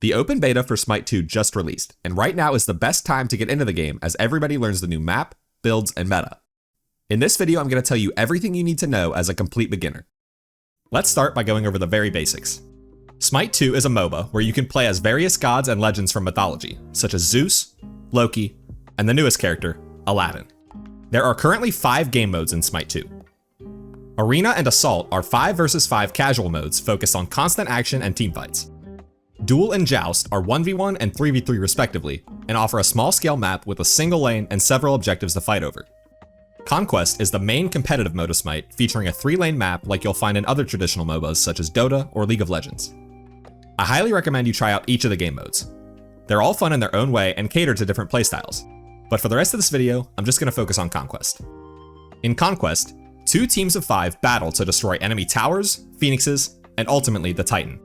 The open beta for Smite 2 just released, and right now is the best time to get into the game as everybody learns the new map, builds, and meta. In this video, I'm going to tell you everything you need to know as a complete beginner. Let's start by going over the very basics. Smite 2 is a MOBA where you can play as various gods and legends from mythology, such as Zeus, Loki, and the newest character, Aladdin. There are currently 5 game modes in Smite 2. Arena and Assault are 5 vs 5 casual modes focused on constant action and teamfights. Duel and Joust are 1v1 and 3v3 respectively, and offer a small-scale map with a single lane and several objectives to fight over. Conquest is the main competitive mode of Smite, featuring a 3-lane map like you'll find in other traditional MOBAs such as Dota or League of Legends. I highly recommend you try out each of the game modes. They're all fun in their own way and cater to different playstyles. But for the rest of this video, I'm just going to focus on Conquest. In Conquest, 2 teams of 5 battle to destroy enemy towers, phoenixes, and ultimately the Titan.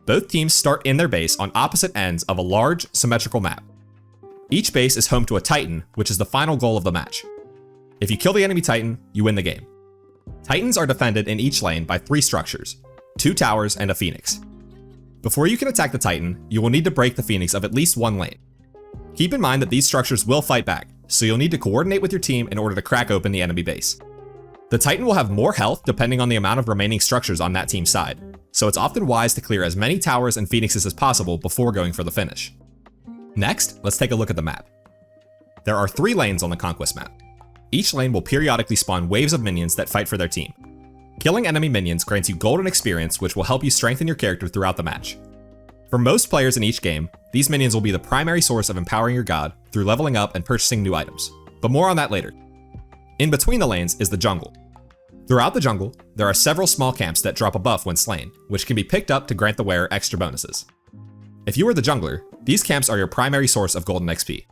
Both teams start in their base on opposite ends of a large, symmetrical map. Each base is home to a Titan, which is the final goal of the match. If you kill the enemy Titan, you win the game. Titans are defended in each lane by 3 structures, 2 towers and a phoenix. Before you can attack the Titan, you will need to break the phoenix of at least 1 lane. Keep in mind that these structures will fight back, so you'll need to coordinate with your team in order to crack open the enemy base. The Titan will have more health depending on the amount of remaining structures on that team's side, so it's often wise to clear as many towers and phoenixes as possible before going for the finish. Next, let's take a look at the map. There are 3 lanes on the Conquest map. Each lane will periodically spawn waves of minions that fight for their team. Killing enemy minions grants you golden experience, which will help you strengthen your character throughout the match. For most players in each game, these minions will be the primary source of empowering your god through leveling up and purchasing new items, but more on that later. In between the lanes is the jungle. Throughout the jungle, there are several small camps that drop a buff when slain, which can be picked up to grant the wearer extra bonuses. If you are the jungler, these camps are your primary source of golden XP.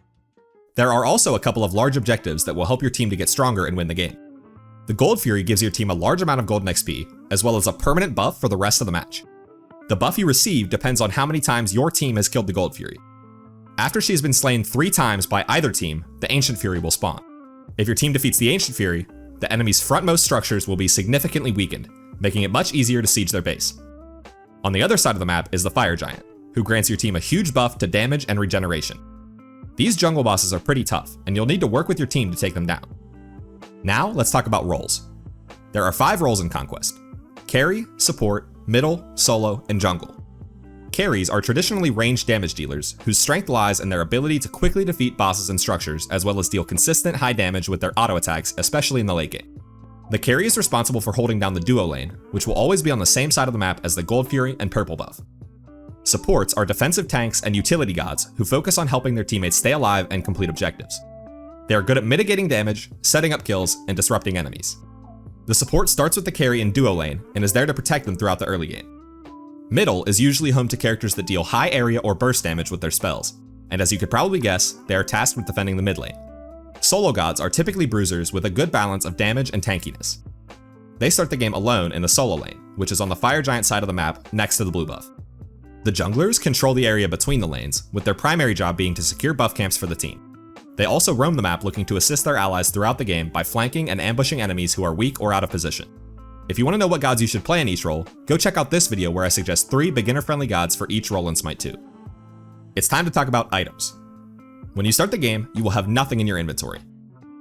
There are also a couple of large objectives that will help your team to get stronger and win the game. The Gold Fury gives your team a large amount of golden XP, as well as a permanent buff for the rest of the match. The buff you receive depends on how many times your team has killed the Gold Fury. After she has been slain 3 times by either team, the Ancient Fury will spawn. If your team defeats the Ancient Fury, the enemy's frontmost structures will be significantly weakened, making it much easier to siege their base. On the other side of the map is the Fire Giant, who grants your team a huge buff to damage and regeneration. These jungle bosses are pretty tough, and you'll need to work with your team to take them down. Now, let's talk about roles. There are 5 roles in Conquest: carry, support, middle, solo, and jungle. Carries are traditionally ranged damage dealers, whose strength lies in their ability to quickly defeat bosses and structures, as well as deal consistent high damage with their auto attacks, especially in the late game. The carry is responsible for holding down the duo lane, which will always be on the same side of the map as the Gold Fury and purple buff. Supports are defensive tanks and utility gods who focus on helping their teammates stay alive and complete objectives. They are good at mitigating damage, setting up kills, and disrupting enemies. The support starts with the carry in duo lane and is there to protect them throughout the early game. Middle is usually home to characters that deal high area or burst damage with their spells, and as you could probably guess, they are tasked with defending the mid lane. Solo gods are typically bruisers with a good balance of damage and tankiness. They start the game alone in the solo lane, which is on the Fire Giant side of the map next to the blue buff. The junglers control the area between the lanes, with their primary job being to secure buff camps for the team. They also roam the map looking to assist their allies throughout the game by flanking and ambushing enemies who are weak or out of position. If you want to know what gods you should play in each role, go check out this video where I suggest 3 beginner-friendly gods for each role in Smite 2. It's time to talk about items. When you start the game, you will have nothing in your inventory.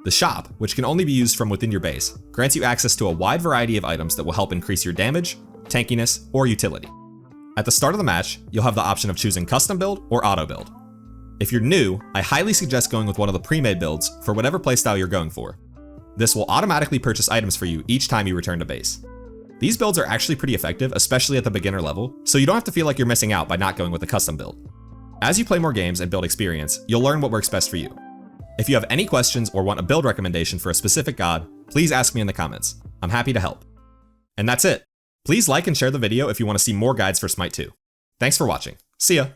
The shop, which can only be used from within your base, grants you access to a wide variety of items that will help increase your damage, tankiness, or utility. At the start of the match, you'll have the option of choosing custom build or auto build. If you're new, I highly suggest going with one of the pre-made builds for whatever playstyle you're going for. This will automatically purchase items for you each time you return to base. These builds are actually pretty effective, especially at the beginner level, so you don't have to feel like you're missing out by not going with a custom build. As you play more games and build experience, you'll learn what works best for you. If you have any questions or want a build recommendation for a specific god, please ask me in the comments. I'm happy to help. And that's it. Please like and share the video if you want to see more guides for Smite 2. Thanks for watching. See ya!